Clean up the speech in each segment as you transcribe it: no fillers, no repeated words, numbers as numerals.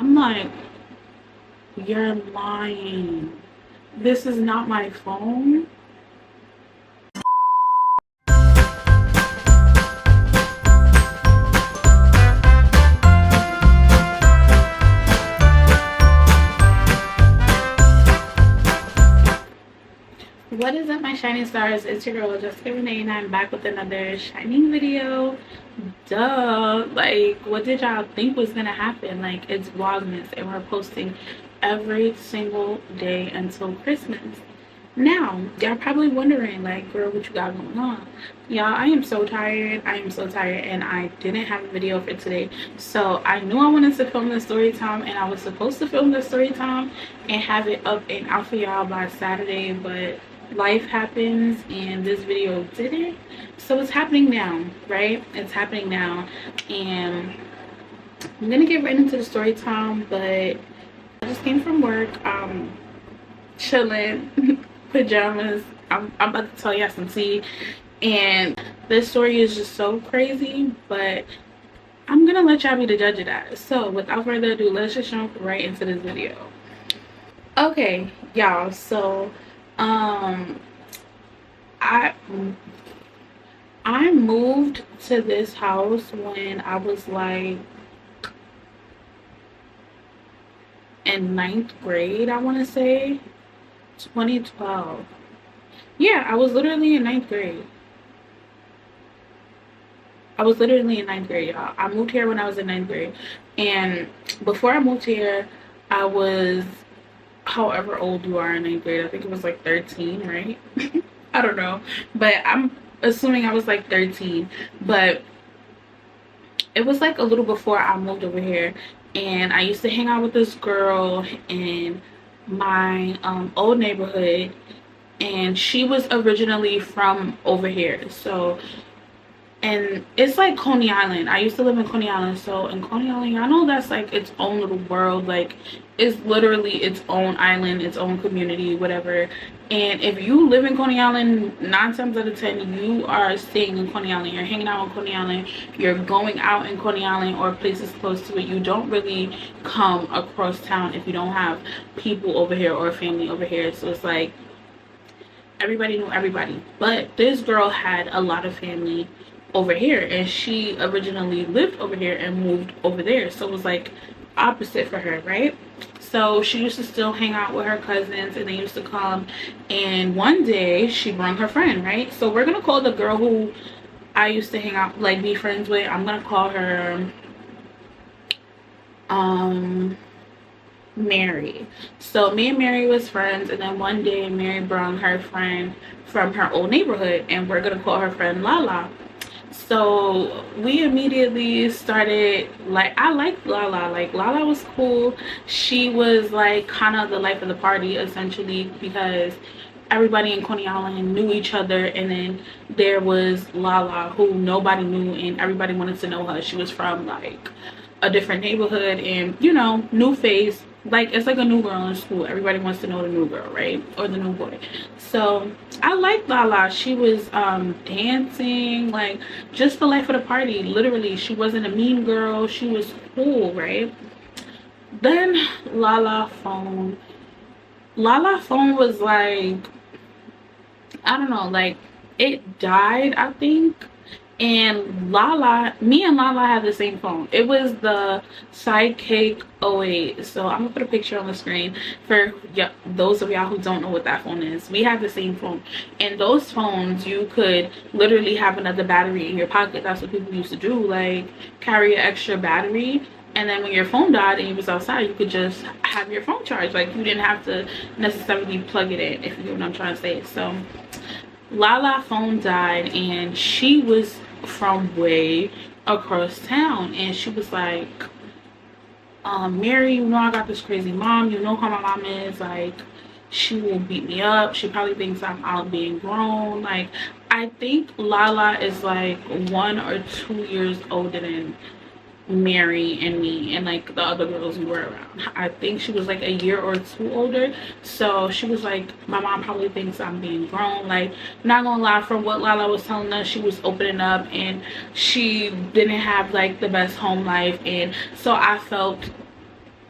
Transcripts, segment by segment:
I'm like, you're lying. This is not my phone. What is up, my shining stars? It's your girl Jessica Renee, and I'm back with another shining video. Duh, like, what did y'all think was gonna happen? Like, it's Vlogmas and we're posting every single day until Christmas. Now y'all probably wondering, like, girl, what you got going on? Y'all, I am so tired. And I didn't have a video for today, so I knew I wanted to film the story time, and I was supposed to film the story time and have it up and out for y'all by Saturday, but life happens and this video didn't. So it's happening now, right? It's happening now, and I'm gonna get right into the story time. But I just came from work, chilling, pajamas. I'm about to tell y'all some tea, and this story is just so crazy, but I'm gonna let y'all be the judge of that. So without further ado, let's just jump right into this video. Okay, y'all, so I moved to this house when I was like in 9th grade, I want to say 2012. Yeah, I was literally in 9th grade. Y'all. I moved here when I was in 9th grade, and before I moved here, I was however old you are in 9th grade. I think it was like 13, right? I don't know, but I'm assuming I was like 13. But it was like a little before I moved over here, and I used to hang out with this girl in my old neighborhood, and she was originally from over here. So, and it's like Coney Island. I used to live in Coney Island. So in Coney Island, I know that's like its own little world. Like, it's literally its own island, its own community, whatever. And if you live in Coney Island, 9 times out of 10, you are staying in Coney Island. You're hanging out in Coney Island. You're going out in Coney Island or places close to it. You don't really come across town if you don't have people over here or family over here. So it's like everybody knew everybody. But this girl had a lot of family over here, and she originally lived over here and moved over there. So it was like opposite for her, right? So she used to still hang out with her cousins, and they used to come, and one day she brought her friend, right? So we're gonna call the girl who I used to hang out, like, be friends with, I'm gonna call her Mary. So me and Mary was friends, and then one day Mary brought her friend from her old neighborhood, and we're gonna call her friend Lala. So we immediately started, like, I liked Lala. Like, Lala was cool. She was like kind of the life of the party, essentially, because everybody in Coney Island knew each other. And then there was Lala, who nobody knew, and everybody wanted to know her. She was from like a different neighborhood, and, you know, new face. Like, it's like a new girl in school. Everybody wants to know the new girl, right? Or the new boy. So I liked Lala. She was dancing, like, just the life of the party. Literally, she wasn't a mean girl. She was cool, right? Then Lala phone was like, I don't know, like, it died, I think. And me and Lala had the same phone. It was the Sidekick 08. So I'm gonna put a picture on the screen for those of y'all who don't know what that phone is. We have the same phone, and those phones, you could literally have another battery in your pocket. That's what people used to do, like, carry an extra battery, and then when your phone died and you was outside, you could just have your phone charged. Like, you didn't have to necessarily plug it in, if you know what I'm trying to say. So Lala phone died, and she was from way across town, and she was like, Mary, you know, I got this crazy mom. You know how my mom is. Like, she will beat me up. She probably thinks I'm out being grown. Like, I think Lala is like 1 or 2 years older than Mary and me and like the other girls we were around. I think she was like a year or 2 older. So she was like, my mom probably thinks I'm being grown. Like, not gonna lie, from what Lala was telling us, she was opening up and she didn't have like the best home life. And so I felt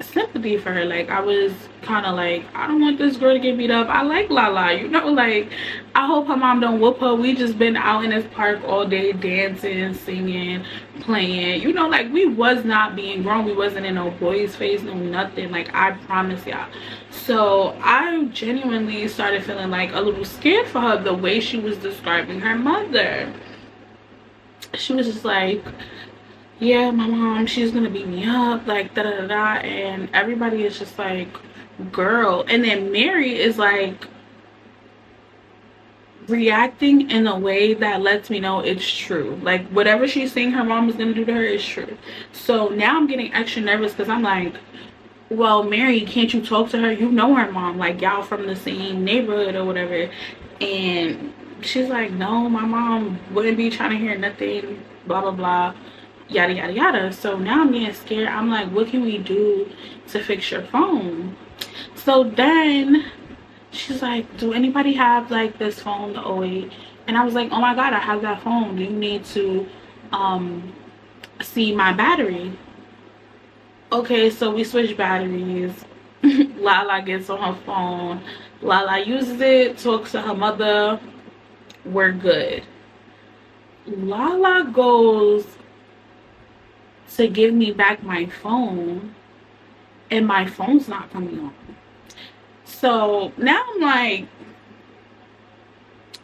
sympathy for her. Like I was kind of like, I don't want this girl to get beat up. I like Lala, you know, like I hope her mom don't whoop her. We just been out in this park all day dancing, singing, playing, you know, like we was not being grown. We wasn't in no boys face, no nothing, like I promise y'all. So I genuinely started feeling like a little scared for her, the way she was describing her mother. She was just like, yeah, my mom, she's gonna beat me up, like da da da da. And everybody is just like, girl. And then Mary is like reacting in a way that lets me know it's true. Like whatever she's saying her mom is gonna do to her is true. So now I'm getting extra nervous because I'm like, well, Mary, can't you talk to her? You know her mom, like y'all from the same neighborhood or whatever. And she's like, no, my mom wouldn't be trying to hear nothing, blah blah blah, yada yada yada. So now I'm getting scared. I'm like, what can we do to fix your phone? So then she's like, do anybody have like this phone, the 08? And I was like, oh my god, I have that phone. Do you need to see my battery? Okay, so we switch batteries. Lala gets on her phone, Lala uses it, talks to her mother, we're good. Lala goes to give me back my phone and my phone's not coming on. So now I'm like,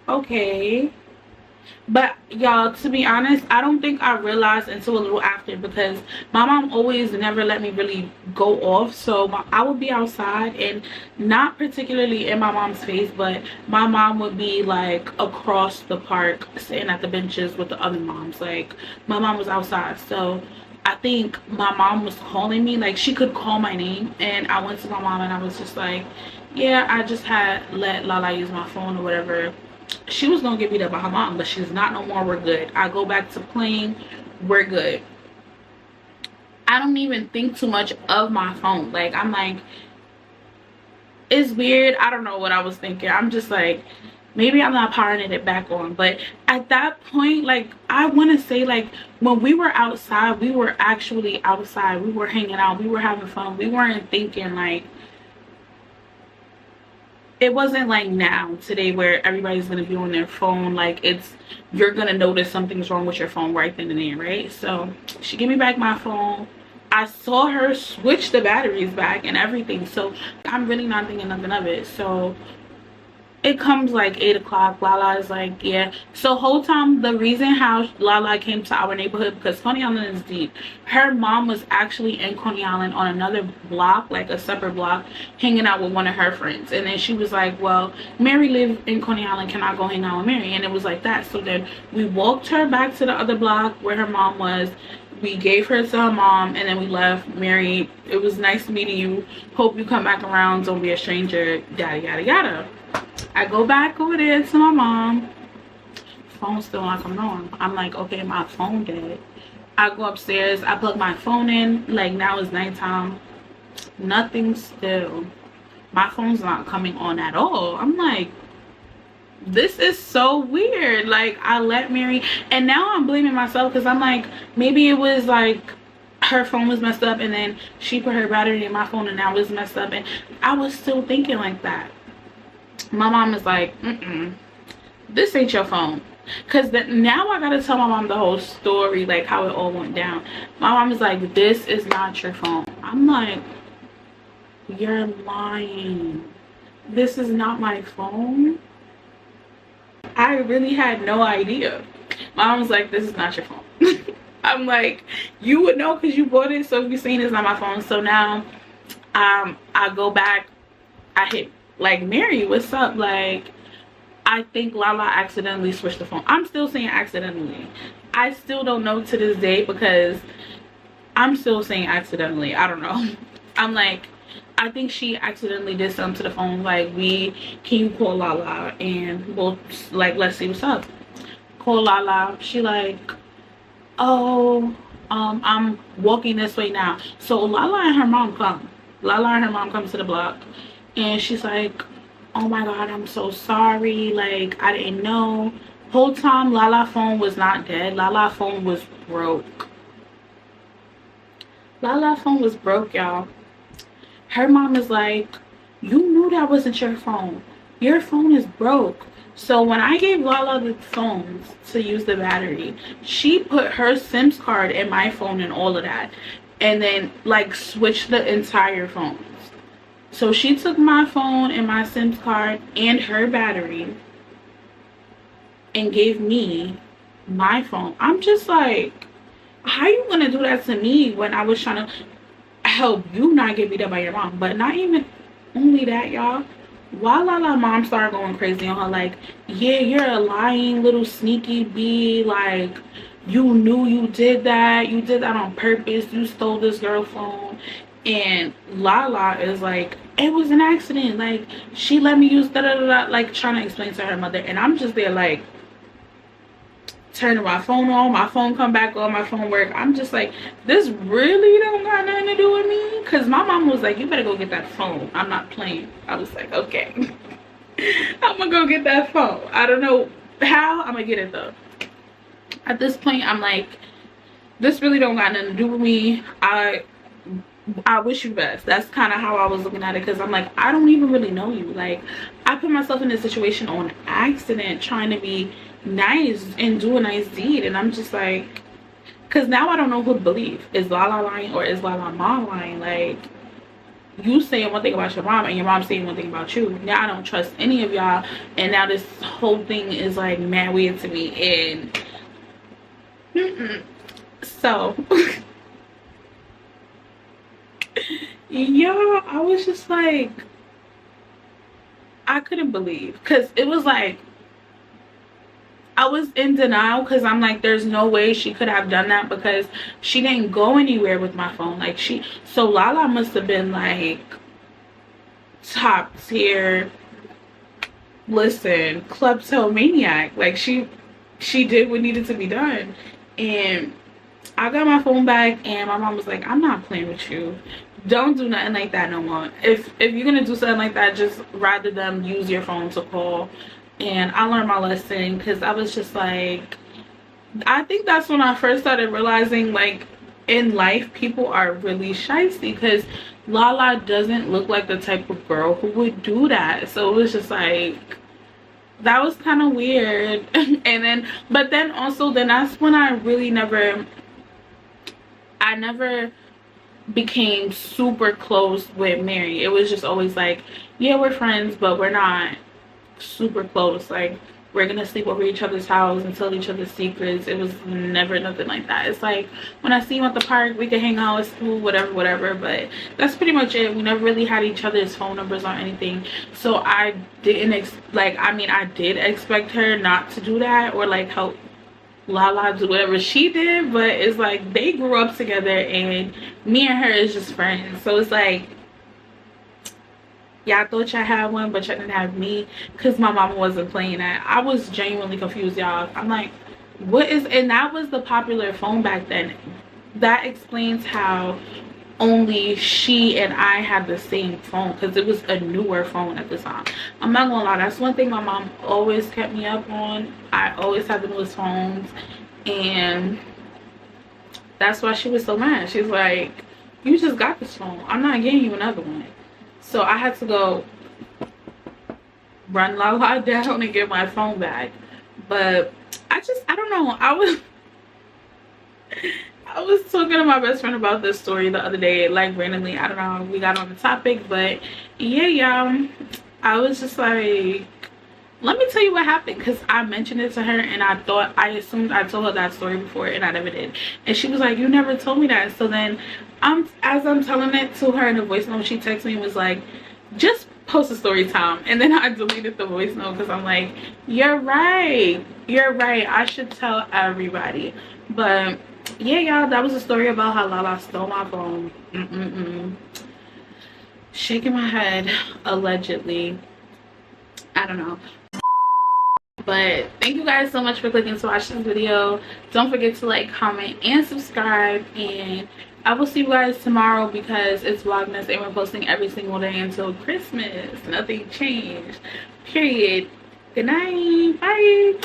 okay. But y'all, to be honest, I don't think I realized until a little after, because my mom always never let me really go off. So I would be outside, and not particularly in my mom's face, but my mom would be like across the park sitting at the benches with the other moms. Like my mom was outside, so I think my mom was calling me, like she could call my name. And I went to my mom and I was just like, yeah, I just had let Lala use my phone or whatever. She was gonna get beat up by her mom, but she's not no more. We're good. I go back to playing, we're good. I don't even think too much of my phone. Like I'm like, it's weird, I don't know what I was thinking. I'm just like, maybe I'm not powering it back on. But at that point, like I want to say, like when we were outside, we were actually outside, we were hanging out, we were having fun. We weren't thinking like, it wasn't like now today where everybody's gonna be on their phone. Like it's, you're gonna notice something's wrong with your phone right then and there, right? So she gave me back my phone. I saw her switch the batteries back and everything, so I'm really not thinking nothing of it. So it comes like 8 o'clock. Lala is like, yeah. So whole time, the reason how Lala came to our neighborhood, because Coney Island is deep. Her mom was actually in Coney Island on another block, like a separate block, hanging out with one of her friends. And then she was like, well, Mary lived in Coney Island, can I go hang out with Mary? And it was like that. So then we walked her back to the other block where her mom was. We gave her to her mom, and then we left. Mary, it was nice meeting you, hope you come back around, don't be a stranger, yada yada yada. I go back over there to my mom. Phone's still not coming on. I'm like, okay, my phone dead. I go upstairs, I plug my phone in, like now it's nighttime, nothing still. My phone's not coming on at all. I'm like, this is so weird. Like I let Mary, and now I'm blaming myself, because I'm like, maybe it was like her phone was messed up and then she put her battery in my phone and now it's messed up. And I was still thinking like that. My mom is like, this ain't your phone. Because now I gotta tell my mom the whole story, like how it all went down. My mom is like, this is not your phone. I'm like, you're lying. This is not my phone. I really had no idea. My mom was like, this is not your phone. I'm like, you would know because you bought it. So if you're saying it's not my phone. So now I go back, I hit like, Mary, what's up? Like, I think Lala accidentally switched the phone. I'm still saying accidentally. I still don't know to this day, because I'm still saying accidentally. I don't know. I'm like, I think she accidentally did something to the phone. Like, can you call Lala and we'll like, let's see what's up. Call Lala. She like, oh, I'm walking this way now. So Lala and her mom come. Lala and her mom come to the block. And she's like, oh my god, I'm so sorry, like I didn't know. Whole time Lala phone was not dead. Lala phone was broke. Lala phone was broke, y'all. Her mom is like, you knew that wasn't your phone. Your phone is broke. So when I gave Lala the phones to use the battery, she put her SIMs card in my phone and all of that, and then like switched the entire phones. So she took my phone and my SIMs card and her battery and gave me my phone. I'm just like, how you gonna do that to me when I was trying to help you not get beat up by your mom? But not even only that, y'all. While Lala mom started going crazy on her, like, yeah, you're a lying little sneaky bee, like, you knew you did that on purpose, you stole this girl phone. And Lala is like, it was an accident, like, she let me use da da da da, like trying to explain to her mother. And I'm just there like, turning my phone on, my phone come back on, my phone work. I'm just like, this really don't got nothing to do with me. Because my mom was like, you better go get that phone, I'm not playing. I was like, okay. I'm gonna go get that phone. I don't know how I'm gonna get it though. At this point, I'm like, this really don't got nothing to do with me. I wish you best. That's kind of how I was looking at it, because I'm like, I don't even really know you. Like, I put myself in this situation on accident trying to be nice and do a nice deed. And I'm just like, because now I don't know who to believe. Is Lala lying or is Lala mom lying? Like, you saying one thing about your mom and your mom saying one thing about you. Now I don't trust any of y'all, and now this whole thing is like mad weird to me. And so yeah, I was just like, I couldn't believe, because it was like, I was in denial, because I'm like, there's no way she could have done that, because she didn't go anywhere with my phone. Like, so Lala must have been like top tier, listen, kleptomaniac. Like, she did what needed to be done. And I got my phone back, and my mom was like, I'm not playing with you, don't do nothing like that no more. If you're gonna do something like that, just rather them use your phone to call. And I learned my lesson, because I was just like, I think that's when I first started realizing, like, in life people are really shysty, because Lala doesn't look like the type of girl who would do that. So it was just like, that was kind of weird. And then, but then also, then that's when I really never became super close with Mary. It was just always like, yeah, we're friends, but we're not super close. Like, we're gonna sleep over each other's house and tell each other's secrets. It was never nothing like that. It's like, when I see you at the park, we can hang out at school, whatever, but that's pretty much it. We never really had each other's phone numbers or anything. So I didn't I did expect her not to do that, or like help Lala do whatever she did, but it's like, they grew up together and me and her is just friends. So it's like, y'all thought y'all had one, but y'all didn't have me, because my mama wasn't playing that. I was genuinely confused, y'all. I'm like, what is, and that was the popular phone back then. That explains how only she and I had the same phone, because it was a newer phone at the time. I'm not gonna lie, that's one thing my mom always kept me up on. I always had the newest phones, and that's why she was so mad. She's like, you just got this phone, I'm not getting you another one. So I had to go run Lala down and get my phone back. But I don't know, I was talking to my best friend about this story the other day, like randomly. I don't know how we got on the topic, but yeah, y'all, I was just like, let me tell you what happened, because I mentioned it to her and I assumed I told her that story before, and I never did. And she was like, you never told me that. So then as I'm telling it to her in the voice note, she texted me and was like, just post a story time. And then I deleted the voice note, because I'm like, you're right, I should tell everybody. But yeah, y'all, that was a story about how Lala stole my phone. Shaking my head, allegedly. I don't know. But thank you guys so much for clicking to watch this video. Don't forget to like, comment, and subscribe. And I will see you guys tomorrow, because it's Vlogmas and we're posting every single day until Christmas. Nothing changed, period. Good night, bye.